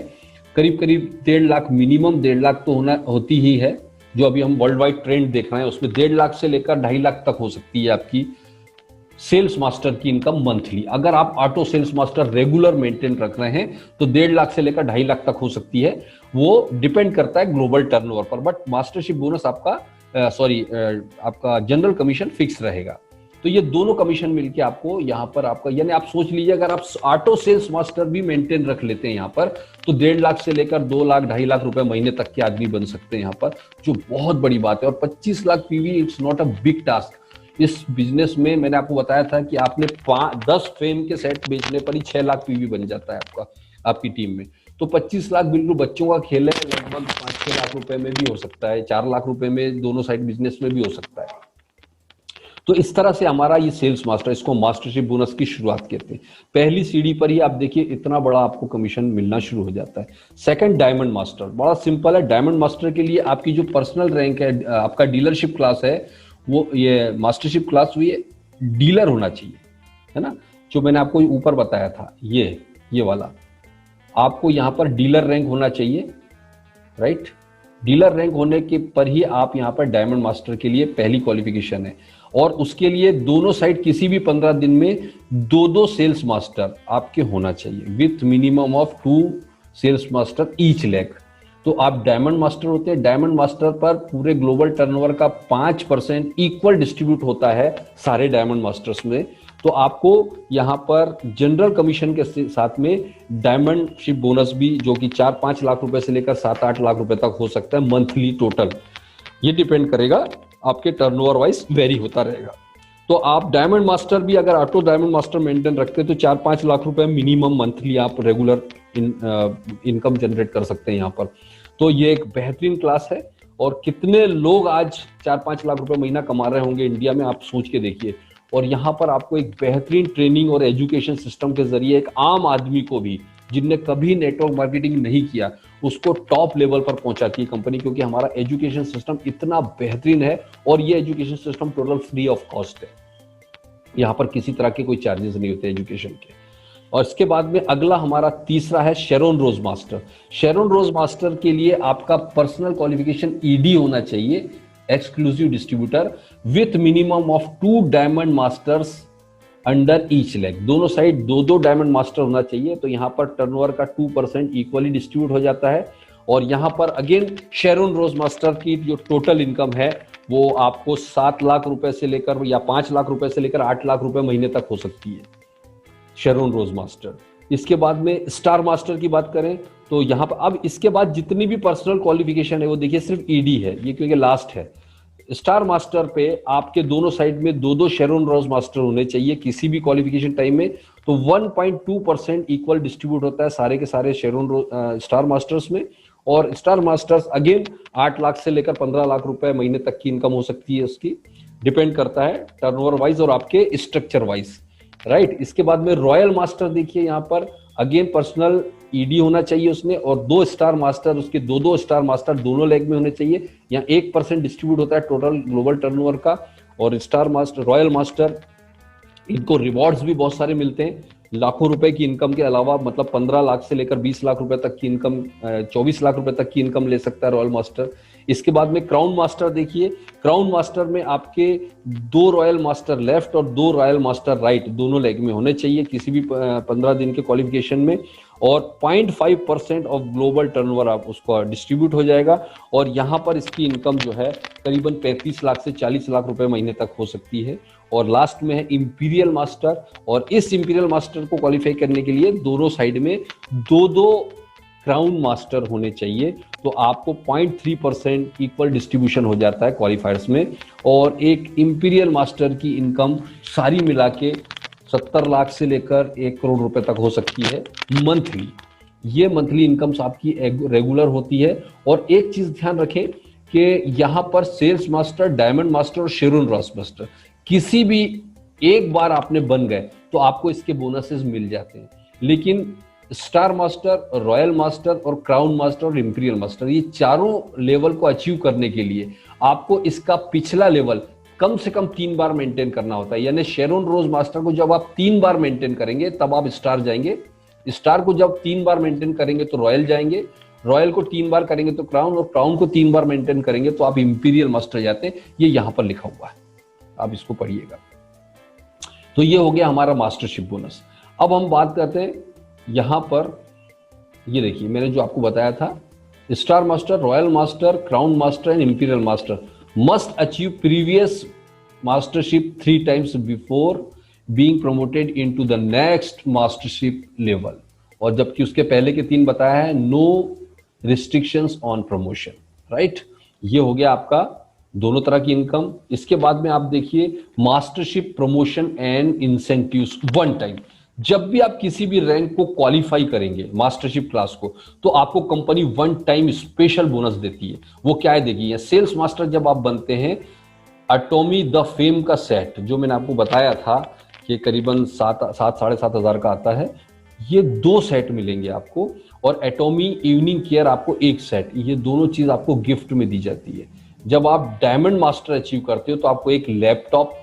करीब करीब 1.5 लाख, मिनिमम 1.5 लाख तो होती ही है। जो अभी हम वर्ल्ड वाइड ट्रेंड देख रहे हैं उसमें 1.5 लाख से लेकर 2.5 लाख तक हो सकती है आपकी सेल्स मास्टर की इनकम मंथली। अगर आप auto sales master regular maintain रख रहे हैं तो 1.5 लाख से लेकर 2.5 लाख तक हो सकती है। वो डिपेंड करता है ग्लोबल टर्नओवर पर, बट मास्टरशिप बोनस आपका आपका जनरल कमीशन फिक्स रहेगा। तो ये दोनों कमीशन मिलके आपको यहाँ पर आपका, यानी आप सोच लीजिए अगर आप ऑटो सेल्स मास्टर भी मेंटेन रख लेते हैं यहाँ पर, तो 1.5 लाख से लेकर 2 लाख 2.5 लाख रुपए महीने तक के आदमी बन सकते हैं यहाँ पर, जो बहुत बड़ी बात है। और 25 lakh PV it's not a big task. इस बिजनेस में मैंने आपको बताया था कि आपने 10 फ्रेम के सेट बेचने पर ही 6 लाख पीवी बन जाता है आपका, आपकी टीम में। तो 25 लाख बिल्कुल बच्चों का खेल है, लगभग 5-6 लाख रुपए में भी हो सकता है, 4 लाख रुपए में दोनों साइड बिजनेस में भी हो सकता है। तो इस तरह से हमारा ये सेल्स मास्टर, इसको मास्टरशिप बोनस की शुरुआत कहते हैं। पहली सीढ़ी पर ही आप देखिए इतना बड़ा आपको कमीशन मिलना शुरू हो जाता है। सेकंड, डायमंड मास्टर, बड़ा सिंपल है। डायमंड मास्टर के लिए आपकी जो पर्सनल रैंक है, आपका डीलरशिप क्लास है, वो ये मास्टरशिप क्लास हुई है, डीलर होना चाहिए, है ना। जो मैंने आपको ऊपर बताया था ये वाला, आपको यहाँ पर डीलर रैंक होना चाहिए, राइट। डीलर रैंक होने के पर ही आप यहाँ पर डायमंड मास्टर के लिए पहली क्वालिफिकेशन है। और उसके लिए दोनों साइड किसी भी 15 दिन में 2 सेल्स मास्टर आपके होना चाहिए, with minimum of 2 sales master each leg. तो आप डायमंड मास्टर होते हैं। डायमंड मास्टर पर पूरे ग्लोबल टर्नओवर का 5% इक्वल डिस्ट्रीब्यूट होता है सारे डायमंड मास्टर्स में। तो आपको यहाँ पर जनरल कमीशन के साथ में डायमंड शिप बोनस भी, जो कि 4-5 लाख रुपए से लेकर 7-8 लाख रुपए तक हो सकता है मंथली टोटल। ये डिपेंड करेगा, आपके टर्नओवर वाइज वेरी होता रहेगा। तो आप डायमंड मास्टर भी अगर ऑटो डायमंड मास्टर मेंटेन रखते हैं तो 4-5 लाख रुपए मिनिमम मंथली आप रेगुलर इनकम जनरेट कर सकते हैं यहाँ पर। तो ये एक बेहतरीन क्लास है। और कितने लोग आज 4-5 लाख रुपए महीना कमा रहे होंगे इंडिया में, आप सोच के देखिए। और यहाँ पर आपको एक बेहतरीन ट्रेनिंग और एजुकेशन सिस्टम के जरिए एक आम आदमी को भी, जिनने कभी नेटवर्क मार्केटिंग नहीं किया, उसको टॉप लेवल पर पहुंचाती है कंपनी, क्योंकि हमारा एजुकेशन सिस्टम इतना बेहतरीन है। और ये education system total free of cost है, यहाँ पर किसी तरह के कोई चार्जेस नहीं होते एजुकेशन के। और इसके बाद में अगला हमारा तीसरा है शेरोन रोज मास्टर। शेरोन रोज मास्टर के लिए आपका पर्सनल क्वालिफिकेशन ईडी होना चाहिए, exclusive distributor, with minimum of 2 diamond masters under each leg. दोनों साइड 2-2 डायमंड मास्टर होना चाहिए। तो यहाँ पर टर्नओवर का 2% इक्वली डिस्ट्रीब्यूट हो जाता है। और यहाँ पर अगेन शेरोन रोज मास्टर की जो टोटल इनकम है वो आपको 7 लाख रुपए से लेकर या 5 लाख रुपए से लेकर 8 लाख रुपए महीने तक हो सकती है, शेरोन रोज मास्टर। इसके बाद में स्टार मास्टर की बात करें तो यहाँ पर अब इसके बाद जितनी भी पर्सनल क्वालिफिकेशन है वो देखिए सिर्फ ईडी है, ये क्योंकि लास्ट है। स्टार मास्टर पे आपके दोनों साइड में 2-2 शेरोन रोज मास्टर होने चाहिए किसी भी क्वालिफिकेशन टाइम में। तो 1.2% इक्वल डिस्ट्रीब्यूट होता है सारे के सारे शेरोन स्टार मास्टर्स में। और स्टार मास्टर्स अगेन 8 लाख से लेकर 15 लाख रुपए महीने तक की इनकम हो सकती है उसकी, डिपेंड करता है टर्नओवर वाइज और आपके स्ट्रक्चर वाइज, राइट। इसके बाद में रॉयल मास्टर देखिए, यहाँ पर अगेन पर्सनल ईडी होना चाहिए उसमें, और 2 स्टार मास्टर, उसके 2-2 स्टार मास्टर दोनों लेग में होने चाहिए। यहाँ 1% डिस्ट्रीब्यूट होता है टोटल ग्लोबल टर्नओवर का। और स्टार मास्टर, रॉयल मास्टर, इनको रिवॉर्ड्स भी बहुत सारे मिलते हैं लाखों रुपए की इनकम के अलावा, मतलब 15 लाख से लेकर 20 लाख रुपए तक की इनकम, 24 लाख रुपए तक की इनकम ले सकता है रॉयल मास्टर। इसके बाद में क्राउन मास्टर देखिए, क्राउन मास्टर में आपके 2 रॉयल मास्टर लेफ्ट और 2 रॉयल मास्टर राइट दोनों लेग में होने चाहिए किसी भी 15 दिन के क्वालिफिकेशन में। और 0.5% ऑफ ग्लोबल टर्नओवर आप उसको डिस्ट्रीब्यूट हो जाएगा। और यहाँ पर इसकी इनकम जो है करीबन 35 लाख से 40 लाख रुपए महीने तक हो सकती है। और लास्ट में है इंपीरियल मास्टर, और इस इंपीरियल मास्टर को क्वालिफाई करने के लिए दोनों साइड में 2-2 क्राउन मास्टर होने चाहिए। तो आपको 0.3% इक्वल डिस्ट्रीब्यूशन हो जाता है क्वालिफायर्स में। और एक इंपीरियल मास्टर की इनकम सारी मिला के 70 लाख से लेकर 1 करोड़ रुपए तक हो सकती है मंथली। ये मंथली इनकम्स आपकी रेगुलर होती है। और एक चीज ध्यान रखें कि यहाँ पर सेल्स मास्टर, डायमंड मास्टर और शेरोन रोज मास्टर किसी भी एक बार आपने बन गए तो आपको इसके बोनसेस मिल जाते हैं। लेकिन स्टार मास्टर, रॉयल मास्टर और क्राउन मास्टर और इंपीरियल मास्टर, ये चारों लेवल को अचीव करने के लिए आपको इसका पिछला लेवल कम से कम 3 बार मेंटेन करना होता है। यानी शेरोन रोज मास्टर को जब आप 3 बार मेंटेन करेंगे तब आप स्टार जाएंगे, स्टार को जब 3 बार मेंटेन करेंगे तो रॉयल जाएंगे, रॉयल को 3 बार करेंगे तो क्राउन, और क्राउन को 3 बार मेंटेन करेंगे तो आप इंपीरियल मास्टर जाते हैं। ये यहां पर लिखा हुआ है, आप इसको पढ़िएगा। तो ये हो गया हमारा मास्टरशिप बोनस। अब हम बात करते हैं यहां पर, ये देखिए मैंने जो आपको बताया था, star master, royal master, crown master and imperial master must achieve previous mastership 3 times before being promoted into the next mastership level. और जबकि उसके पहले के 3 बताया है, no restrictions on promotion, right. ये हो गया आपका दोनों तरह की इनकम। इसके बाद में आप देखिए mastership promotion and incentives 1 time. जब भी आप किसी भी रैंक को क्वालिफाई करेंगे मास्टरशिप क्लास को, तो आपको कंपनी 1 टाइम स्पेशल बोनस देती है। वो क्या है देखिए, या सेल्स मास्टर जब आप बनते हैं, एटॉमी द फेम का सेट जो मैंने आपको बताया था कि करीबन 7,000-7,500 हजार का आता है, ये 2 सेट मिलेंगे आपको, और एटॉमी इवनिंग केयर आपको 1 सेट। ये दोनों चीज आपको गिफ्ट में दी जाती है। जब आप डायमंड मास्टर अचीव करते हो तो आपको एक लैपटॉप,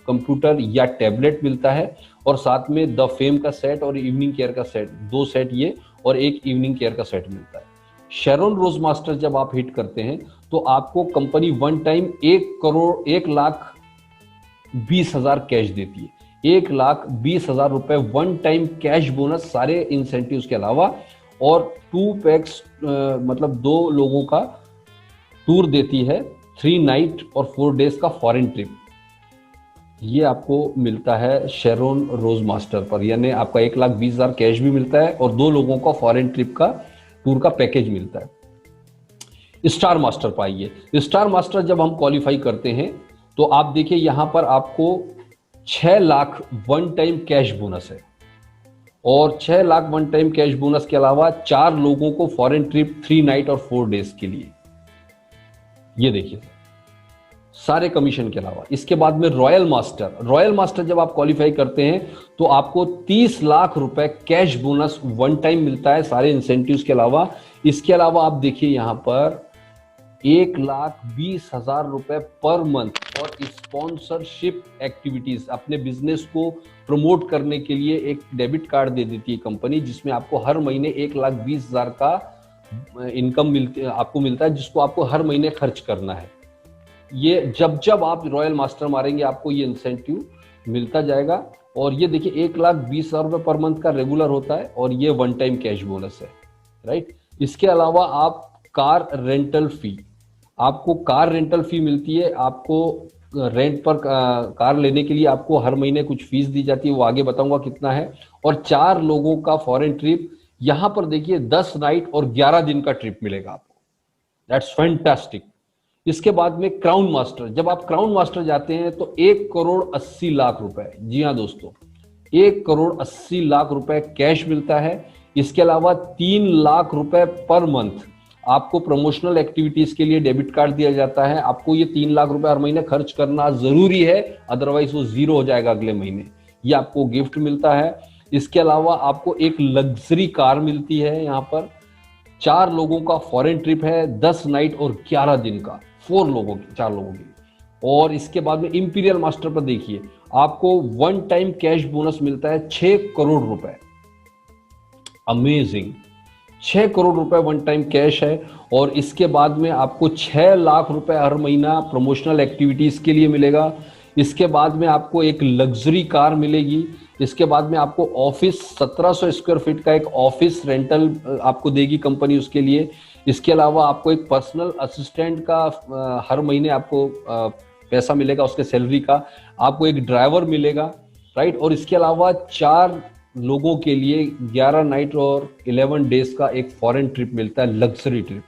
कंप्यूटर या टैबलेट मिलता है, और साथ में द फेम का सेट और इवनिंग केयर का सेट, 2 सेट ये, और एक इवनिंग केयर का सेट मिलता है। शेरोन रोज मास्टर जब आप हिट करते हैं तो आपको कंपनी 1 टाइम 1,20,000 कैश देती है। 1,20,000 रुपए 1 टाइम कैश बोनस, सारे इंसेंटिव्स के अलावा, और 2 पैक्स मतलब 2 लोगों का टूर देती है, 3 नाइट और 4 डेज का फॉरेन ट्रिप। ये आपको मिलता है शेरोन रोज मास्टर पर, यानी आपका 1,20,000 कैश भी मिलता है और 2 लोगों का फॉरेन ट्रिप का टूर का पैकेज मिलता है। स्टार मास्टर पाइए, स्टार मास्टर जब हम क्वालिफाई करते हैं तो आप देखिए यहां पर आपको 6 लाख 1 टाइम कैश बोनस है, और 6 लाख 1 टाइम कैश बोनस के अलावा 4 लोगों को फॉरेन ट्रिप 3 नाइट और 4 डेज के लिए। ये देखिए सारे कमीशन के अलावा। इसके बाद में रॉयल मास्टर, रॉयल मास्टर जब आप क्वालिफाई करते हैं तो आपको 30 लाख रुपए कैश बोनस 1 टाइम मिलता है, सारे इंसेंटिव्स के अलावा। इसके अलावा आप देखिए यहां पर 1,20,000 रुपए पर मंथ और स्पॉन्सरशिप एक्टिविटीज, अपने बिजनेस को प्रमोट करने के लिए एक डेबिट कार्ड दे देती है कंपनी, जिसमें आपको हर महीने 1,20,000 का इनकम आपको मिलता है, जिसको आपको हर महीने खर्च करना है। ये जब जब आप रॉयल मास्टर मारेंगे आपको ये इंसेंटिव मिलता जाएगा। और ये देखिए 1,20,000 रुपए पर मंथ का रेगुलर होता है, और ये 1 टाइम कैश बोनस है, राइट। इसके अलावा आप कार रेंटल फी, आपको कार रेंटल फी मिलती है। आपको रेंट पर कार लेने के लिए आपको हर महीने कुछ फीस दी जाती है, वो आगे बताऊंगा कितना है। और 4 लोगों का फॉरेन ट्रिप, यहां पर देखिए 10 नाइट और 11 दिन का ट्रिप मिलेगा आपको। That's fantastic. इसके बाद में क्राउन मास्टर, जब आप क्राउन मास्टर जाते हैं तो 1,80,00,000 रुपए, जी हाँ दोस्तों, 1,80,00,000 रुपए कैश मिलता है। इसके अलावा 3 लाख रुपए पर मंथ आपको प्रमोशनल एक्टिविटीज के लिए डेबिट कार्ड दिया जाता है। आपको ये 3 लाख रुपए हर महीने खर्च करना जरूरी है, अदरवाइज वो 0 हो जाएगा अगले महीने। ये आपको गिफ्ट मिलता है। इसके अलावा आपको एक लग्जरी कार मिलती है। यहाँ पर 4 लोगों का फॉरेन ट्रिप है, 10 नाइट और 11 दिन का, 4 लोगों की, 4 लोगों की। और इसके बाद में इंपीरियल मास्टर पर देखिए आपको 1 टाइम कैश बोनस मिलता है 6 करोड़ रुपए। अमेजिंग, 6 करोड़ रुपए 1 टाइम कैश है। और इसके बाद में आपको 6 लाख रुपए हर महीना प्रमोशनल एक्टिविटीज के लिए मिलेगा। इसके बाद में आपको एक लग्जरी कार मिलेगी। इसके बाद में आपको ऑफिस 1700 स्क्वायर फीट का एक ऑफिस रेंटल आपको देगी कंपनी उसके लिए। इसके अलावा आपको एक पर्सनल असिस्टेंट का हर महीने आपको पैसा मिलेगा उसके सैलरी का। आपको एक ड्राइवर मिलेगा, राइट। और इसके अलावा 4 लोगों के लिए 11 नाइट और 11 डेज का एक फॉरेन ट्रिप मिलता है, लग्जरी ट्रिप।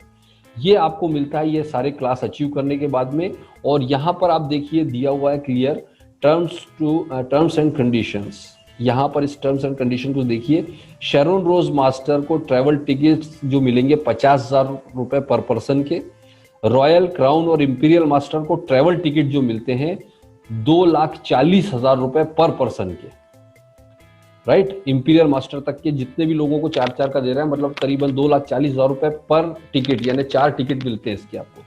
ये आपको मिलता है ये सारे क्लास अचीव करने के बाद में। और यहाँ पर आप देखिए दिया हुआ है क्लियर टर्म्स एंड कंडीशंस। यहाँ पर इस टर्म्स एंड कंडीशन को देखिए। शेरोन रोज मास्टर को ट्रैवल टिकट्स जो मिलेंगे 50,000 रुपए पर पर्सन के। रॉयल, क्राउन और इंपीरियल मास्टर को ट्रैवल टिकट जो मिलते हैं 2,40,000 रुपए पर पर्सन के। राइट। इंपीरियल मास्टर तक के जितने भी लोगों को 4-4 का दे रहे हैं, मतलब करीबन 2,40,000 रुपए पर टिकट, यानी 4 टिकट मिलते हैं इसके आपको।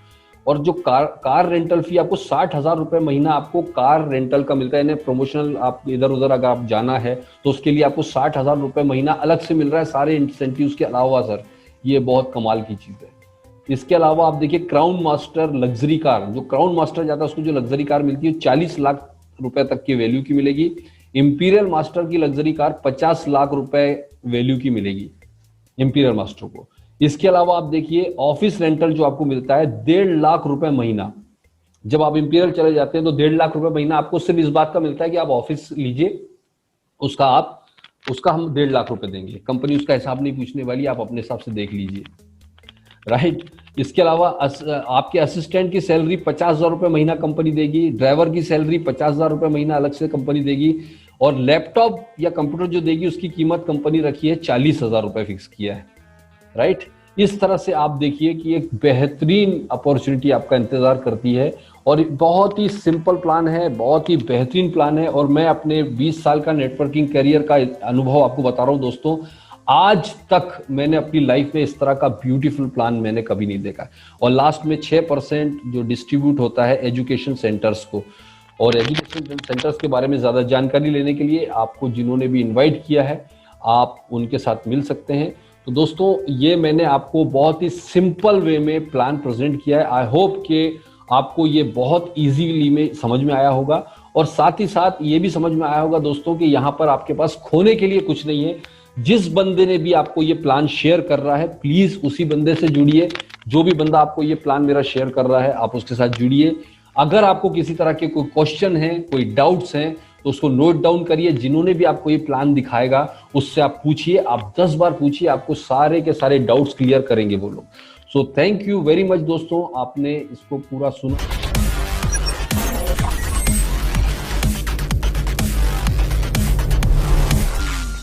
और जो कार रेंटल फी आपको 60,000 रुपए महीना आपको कार रेंटल का मिलता है, यानी प्रमोशनल आप इधर उधर अगर आप जाना है तो उसके लिए आपको 60,000 रुपए महीना अलग से मिल रहा है, सारे इंसेंटिव्स के अलावा। सर ये बहुत कमाल की चीज है। इसके अलावा आप देखिए क्राउन मास्टर लग्जरी कार, जो क्राउन मास्टर जाता है उसको जो लग्जरी कार मिलती है 40 लाख रुपए तक की वैल्यू की मिलेगी। इंपीरियल मास्टर की लग्जरी कार 50 लाख रुपए वैल्यू की मिलेगी इंपीरियल मास्टर को। इसके अलावा आप देखिए ऑफिस रेंटल जो आपको मिलता है 1.5 लाख रुपए महीना। जब आप इंपीरियल चले जाते हैं तो 1.5 लाख रुपए महीना आपको सिर्फ इस बात का मिलता है कि आप ऑफिस लीजिए, उसका हम 1.5 लाख रुपए देंगे। कंपनी उसका हिसाब नहीं पूछने वाली, आप अपने हिसाब से देख लीजिए, राइट। इसके अलावा आपके असिस्टेंट की सैलरी 50,000 रुपए महीना कंपनी देगी, ड्राइवर की सैलरी 50,000 रुपए महीना अलग से कंपनी देगी, और लैपटॉप या कंप्यूटर जो देगी उसकी कीमत कंपनी रखी है 40,000 रुपए फिक्स किया है, राइट। इस तरह से आप देखिए कि एक बेहतरीन अपॉर्चुनिटी आपका इंतजार करती है, और बहुत ही सिंपल प्लान है, बहुत ही बेहतरीन प्लान है। और मैं अपने 20 साल का नेटवर्किंग करियर का अनुभव आपको बता रहा हूं दोस्तों, आज तक मैंने अपनी लाइफ में इस तरह का ब्यूटीफुल प्लान मैंने कभी नहीं देखा। और लास्ट में 6% जो डिस्ट्रीब्यूट होता है एजुकेशन सेंटर्स को, और एजुकेशन सेंटर्स के बारे में ज्यादा जानकारी लेने के लिए आपको जिन्होंने भी इन्वाइट किया है आप उनके साथ मिल सकते हैं। तो दोस्तों ये मैंने आपको बहुत ही सिंपल वे में प्लान प्रेजेंट किया है। आई होप कि आपको ये बहुत इजीली में समझ में आया होगा, और साथ ही साथ ये भी समझ में आया होगा दोस्तों कि यहाँ पर आपके पास खोने के लिए कुछ नहीं है। जिस बंदे ने भी आपको ये प्लान शेयर कर रहा है प्लीज उसी बंदे से जुड़िए। जो भी बंदा आपको ये प्लान मेरा शेयर कर रहा है आप उसके साथ जुड़िए। अगर आपको किसी तरह के कोई क्वेश्चन है, कोई डाउट्स हैं, तो उसको नोट डाउन करिए। जिन्होंने भी आपको ये प्लान दिखाएगा उससे आप पूछिए, आप 10 बार पूछिए, आपको सारे के सारे डाउट्स क्लियर करेंगे वो लोग। So thank you very much दोस्तों, आपने इसको पूरा सुना।